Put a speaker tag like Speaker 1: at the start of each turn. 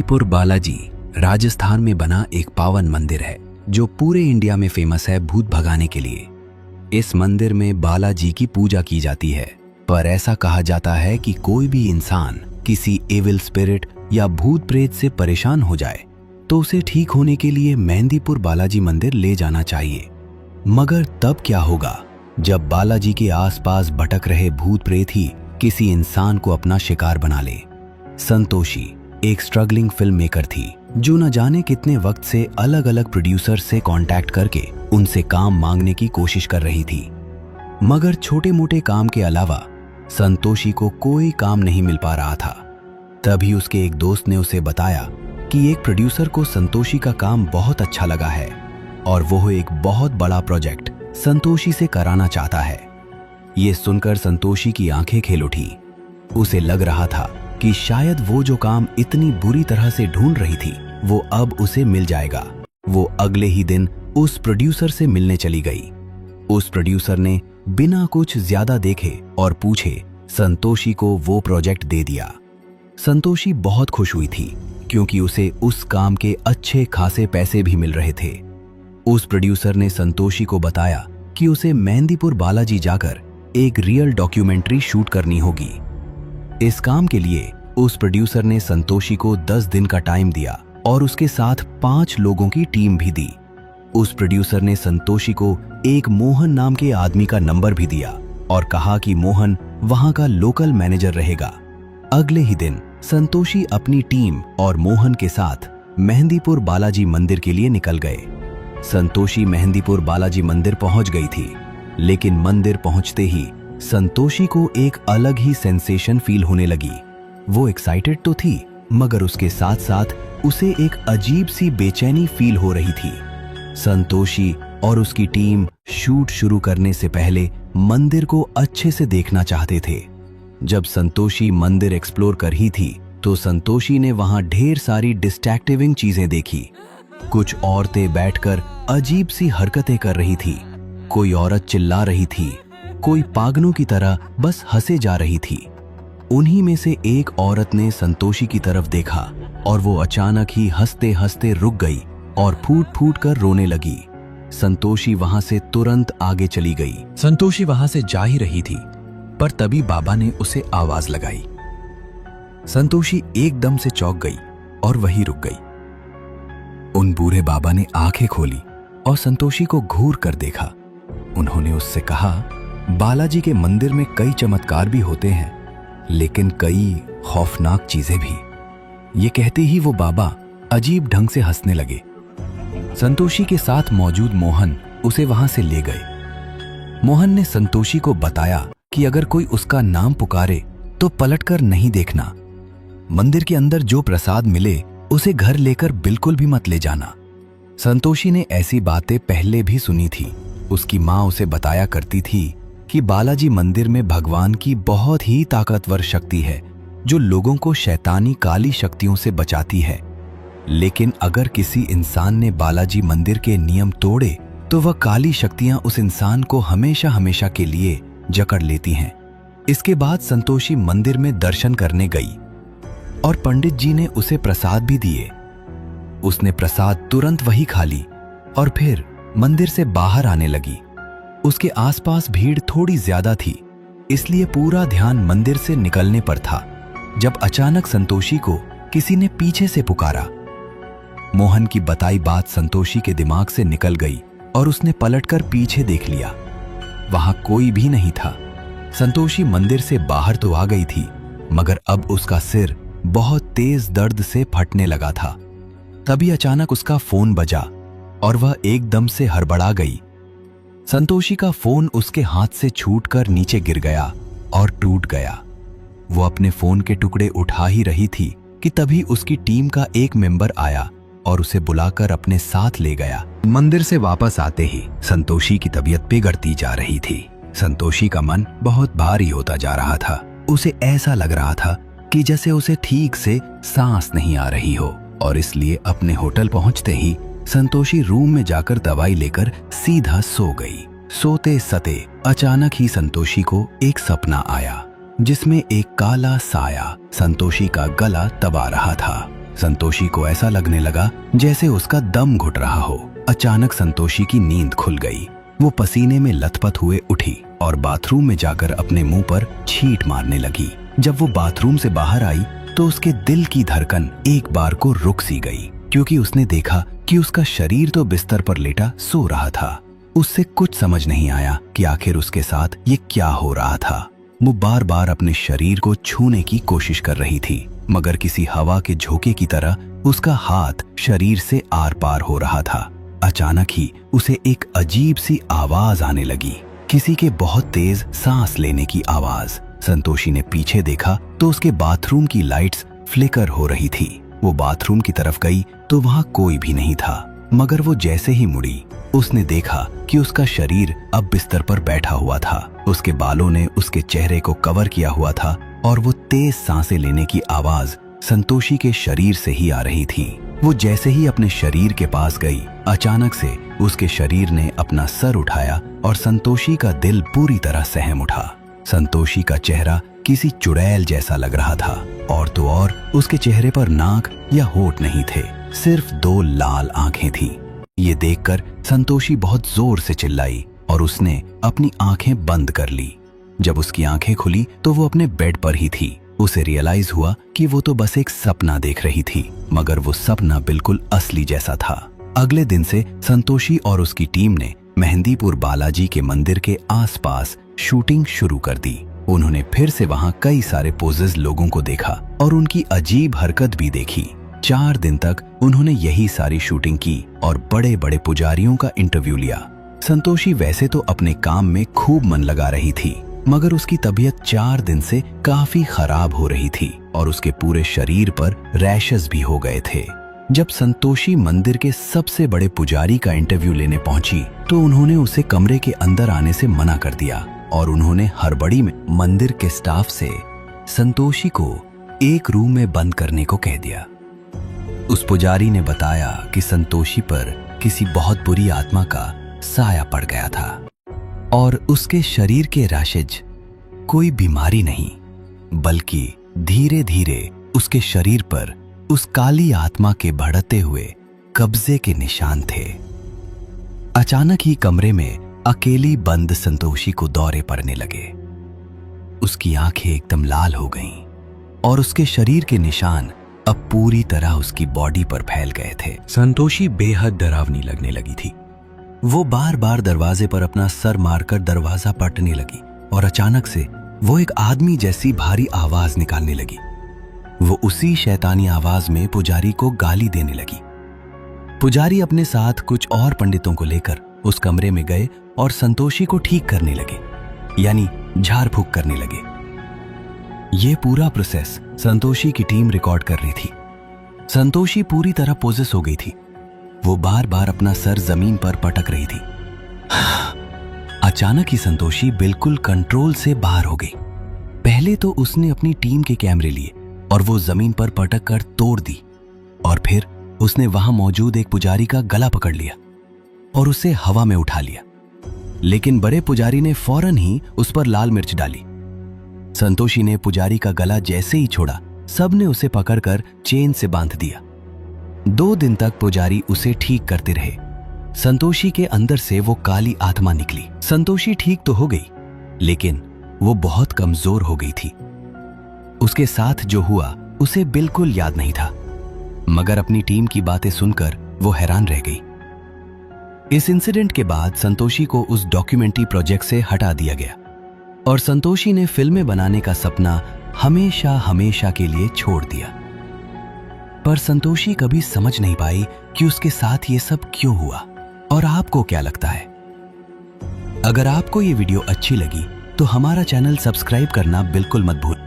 Speaker 1: मेहंदीपुर बालाजी राजस्थान में बना एक पावन मंदिर है जो पूरे इंडिया में फेमस है भूत भगाने के लिए। इस मंदिर में बालाजी की पूजा की जाती है, पर ऐसा कहा जाता है कि कोई भी इंसान किसी एविल स्पिरिट या भूत प्रेत से परेशान हो जाए तो उसे ठीक होने के लिए मेहंदीपुर बालाजी मंदिर ले जाना चाहिए। मगर तब क्या होगा जब बालाजी के आसपास भटक रहे भूत प्रेत ही किसी इंसान को अपना शिकार बना ले। संतोषी एक स्ट्रगलिंग फिल्म मेकर थी जो न जाने कितने वक्त से अलग अलग प्रोड्यूसर से कांटेक्ट करके उनसे काम मांगने की कोशिश कर रही थी, मगर छोटे मोटे काम के अलावा संतोषी को कोई काम नहीं मिल पा रहा था। तभी उसके एक दोस्त ने उसे बताया कि एक प्रोड्यूसर को संतोषी का काम बहुत अच्छा लगा है और वो एक बहुत बड़ा प्रोजेक्ट संतोषी से कराना चाहता है। ये सुनकर संतोषी की आंखें खेल उठी। उसे लग रहा था कि शायद वो जो काम इतनी बुरी तरह से ढूंढ रही थी वो अब उसे मिल जाएगा। वो अगले ही दिन उस प्रोड्यूसर से मिलने चली गई। उस प्रोड्यूसर ने बिना कुछ ज्यादा देखे और पूछे संतोषी को वो प्रोजेक्ट दे दिया। संतोषी बहुत खुश हुई थी क्योंकि उसे उस काम के अच्छे खासे पैसे भी मिल रहे थे। उस प्रोड्यूसर ने संतोषी को बताया कि उसे मेहंदीपुर बालाजी जाकर एक रियल डॉक्यूमेंट्री शूट करनी होगी। इस काम के लिए उस प्रोड्यूसर ने संतोषी को 10 दिन का टाइम दिया और उसके साथ 5 लोगों की टीम भी दी। उस प्रोड्यूसर ने संतोषी को एक मोहन नाम के आदमी का नंबर भी दिया और कहा कि मोहन वहां का लोकल मैनेजर रहेगा। अगले ही दिन संतोषी अपनी टीम और मोहन के साथ मेहंदीपुर बालाजी मंदिर के लिए निकल गए। संतोषी मेहंदीपुर बालाजी मंदिर पहुंच गई थी, लेकिन मंदिर पहुंचते ही संतोषी को एक अलग ही सेंसेशन फील होने लगी। वो एक्साइटेड तो थी, मगर उसके साथ साथ उसे एक अजीब सी बेचैनी फील हो रही थी। संतोषी और उसकी टीम शूट शुरू करने से पहले मंदिर को अच्छे से देखना चाहते थे। जब संतोषी मंदिर एक्सप्लोर कर ही थी तो संतोषी ने वहां ढेर सारी डिस्ट्रैक्टिविंग चीजें देखी। कुछ औरतें बैठकर अजीब सी हरकतें कर रही थी, कोई औरत चिल्ला रही थी, कोई पागलों की तरह बस हंसे जा रही थी। उन्हीं में से एक औरत ने संतोषी की तरफ देखा और वो अचानक ही हंसते हंसते रुक गई और फूट फूट कर रोने लगी। संतोषी वहां से तुरंत आगे चली गई। संतोषी वहां से जा ही रही थी, पर तभी बाबा ने उसे आवाज लगाई। संतोषी एकदम से चौंक गई और वहीं रुक गई। उन बूढ़े बाबा ने आंखें खोली और संतोषी को घूर कर देखा। उन्होंने उससे कहा, बालाजी के मंदिर में कई चमत्कार भी होते हैं, लेकिन कई खौफनाक चीजें भी। ये कहते ही वो बाबा अजीब ढंग से हंसने लगे। संतोषी के साथ मौजूद मोहन उसे वहां से ले गए। मोहन ने संतोषी को बताया कि अगर कोई उसका नाम पुकारे तो पलटकर नहीं देखना। मंदिर के अंदर जो प्रसाद मिले उसे घर लेकर बिल्कुल भी मत ले जाना। संतोषी ने ऐसी बातें पहले भी सुनी थी। उसकी माँ उसे बताया करती थी कि बालाजी मंदिर में भगवान की बहुत ही ताकतवर शक्ति है जो लोगों को शैतानी काली शक्तियों से बचाती है। लेकिन अगर किसी इंसान ने बालाजी मंदिर के नियम तोड़े तो वह काली शक्तियां उस इंसान को हमेशा हमेशा के लिए जकड़ लेती हैं। इसके बाद संतोषी मंदिर में दर्शन करने गई और पंडित जी ने उसे प्रसाद भी दिए। उसने प्रसाद तुरंत वही खा ली और फिर मंदिर से बाहर आने लगी। उसके आसपास भीड़ थोड़ी ज्यादा थी, इसलिए पूरा ध्यान मंदिर से निकलने पर था, जब अचानक संतोषी को किसी ने पीछे से पुकारा। मोहन की बताई बात संतोषी के दिमाग से निकल गई और उसने पलटकर पीछे देख लिया। वहां कोई भी नहीं था। संतोषी मंदिर से बाहर तो आ गई थी, मगर अब उसका सिर बहुत तेज दर्द से फटने लगा था। तभी अचानक उसका फोन बजा और वह एकदम से हड़बड़ा गई। संतोषी का फोन उसके हाथ से छूटकर नीचे गिर गया और टूट गया। वो अपने फोन के टुकड़े उठा ही रही थी कि तभी उसकी टीम का एक मेंबर आया और उसे बुलाकर अपने साथ ले गया। मंदिर से वापस आते ही संतोषी की तबीयत बिगड़ती जा रही थी। संतोषी का मन बहुत भारी होता जा रहा था। उसे ऐसा लग रहा था कि जैसे उसे ठीक से सांस नहीं आ रही हो, और इसलिए अपने होटल पहुंचते ही संतोषी रूम में जाकर दवाई लेकर सीधा सो गई। सोते सते अचानक ही संतोषी को एक सपना आया जिसमें एक काला साया संतोषी का गला दबा रहा था। संतोषी को ऐसा लगने लगा जैसे उसका दम घुट रहा हो। अचानक संतोषी की नींद खुल गई। वो पसीने में लथपथ हुए उठी और बाथरूम में जाकर अपने मुंह पर छींट मारने लगी। जब वो बाथरूम से बाहर आई तो उसके दिल की धड़कन एक बार को रुक सी गई, क्योंकि उसने देखा कि उसका शरीर तो बिस्तर पर लेटा सो रहा था। उससे कुछ समझ नहीं आया कि आखिर उसके साथ ये क्या हो रहा था। वो बार बार अपने शरीर को छूने की कोशिश कर रही थी, मगर किसी हवा के झोंके की तरह उसका हाथ शरीर से आर पार हो रहा था। अचानक ही उसे एक अजीब सी आवाज आने लगी, किसी के बहुत तेज सांस लेने की आवाज। संतोषी ने पीछे देखा तो उसके बाथरूम की लाइट्स फ्लिकर हो रही थी। वो बाथरूम की तरफ गई तो वहां कोई भी नहीं था, मगर वो जैसे ही मुड़ी उसने देखा कि उसका शरीर अब बिस्तर पर बैठा हुआ था। उसके बालों ने उसके चेहरे को कवर किया हुआ था और वो तेज सांसें लेने की आवाज संतोषी के शरीर से ही आ रही थी। वो जैसे ही अपने शरीर के पास गई, अचानक से उसके शरीर ने अपना सर उठाया और संतोषी का दिल पूरी तरह सहम उठा। संतोषी का चेहरा किसी चुड़ैल जैसा लग रहा था, और तो और उसके चेहरे पर नाक या होंठ नहीं थे, सिर्फ 2 लाल आंखें थीं। ये देखकर संतोषी बहुत जोर से चिल्लाई और उसने अपनी आंखें बंद कर ली। जब उसकी आंखें खुली तो वो अपने बेड पर ही थी। उसे रियलाइज हुआ कि वो तो बस एक सपना देख रही थी, मगर वो सपना बिल्कुल असली जैसा था। अगले दिन से संतोषी और उसकी टीम ने मेहंदीपुर बालाजी के मंदिर के आसपास शूटिंग शुरू कर दी। उन्होंने फिर से वहां कई सारे पोजेस लोगों को देखा और उनकी अजीब हरकत भी देखी। 4 दिन तक उन्होंने यही सारी शूटिंग की और बड़े बड़े पुजारियों का इंटरव्यू लिया। संतोषी वैसे तो अपने काम में खूब मन लगा रही थी, मगर उसकी तबीयत 4 दिन से काफी खराब हो रही थी और उसके पूरे शरीर पर रैशेस भी हो गए थे। जब संतोषी मंदिर के सबसे बड़े पुजारी का इंटरव्यू लेने पहुंची तो उन्होंने उसे कमरे के अंदर आने से मना कर दिया और उन्होंने हड़बड़ी में मंदिर के स्टाफ से संतोषी को एक रूम में बंद करने को कह दिया। उस पुजारी ने बताया कि संतोषी पर किसी बहुत बुरी आत्मा का साया पड़ गया था और उसके शरीर के रैशेज कोई बीमारी नहीं, बल्कि धीरे धीरे उसके शरीर पर उस काली आत्मा के बढ़ते हुए कब्जे के निशान थे। अचानक ही कमरे में अकेली बंद संतोषी को दौरे पड़ने लगे। उसकी आंखें एकदम लाल हो गईं और उसके शरीर के निशान अब पूरी तरह उसकी बॉडी पर फैल गए थे। संतोषी बेहद डरावनी लगने लगी थी। वो बार बार दरवाजे पर अपना सर मारकर दरवाजा पटने लगी और अचानक से वो एक आदमी जैसी भारी आवाज निकालने लगी। वो उसी शैतानी आवाज में पुजारी को गाली देने लगी। पुजारी अपने साथ कुछ और पंडितों को लेकर उस कमरे में गए और संतोषी को ठीक करने लगे, यानी झाड़ फूक करने लगे। ये पूरा प्रोसेस संतोषी की टीम रिकॉर्ड कर रही थी। संतोषी पूरी तरह पोजेस हो गई थी। वो बार बार अपना सर जमीन पर पटक रही थी। अचानक ही संतोषी बिल्कुल कंट्रोल से बाहर हो गई। पहले तो उसने अपनी टीम के कैमरे लिए और वो जमीन पर पटक कर तोड़ दी, और फिर उसने वहां मौजूद एक पुजारी का गला पकड़ लिया और उसे हवा में उठा लिया। लेकिन बड़े पुजारी ने फौरन ही उस पर लाल मिर्च डाली। संतोषी ने पुजारी का गला जैसे ही छोड़ा, सबने उसे पकड़कर चेन से बांध दिया। 2 दिन तक पुजारी उसे ठीक करते रहे। संतोषी के अंदर से वो काली आत्मा निकली। संतोषी ठीक तो हो गई, लेकिन वो बहुत कमजोर हो गई थी। उसके साथ जो हुआ उसे बिल्कुल याद नहीं था, मगर अपनी टीम की बातें सुनकर वो हैरान रह गई। इस इंसिडेंट के बाद संतोषी को उस डॉक्यूमेंट्री प्रोजेक्ट से हटा दिया गया और संतोषी ने फिल्में बनाने का सपना हमेशा हमेशा के लिए छोड़ दिया। पर संतोषी कभी समझ नहीं पाई कि उसके साथ ये सब क्यों हुआ। और आपको क्या लगता है? अगर आपको ये वीडियो अच्छी लगी तो हमारा चैनल सब्सक्राइब करना बिल्कुल मत भूलिए।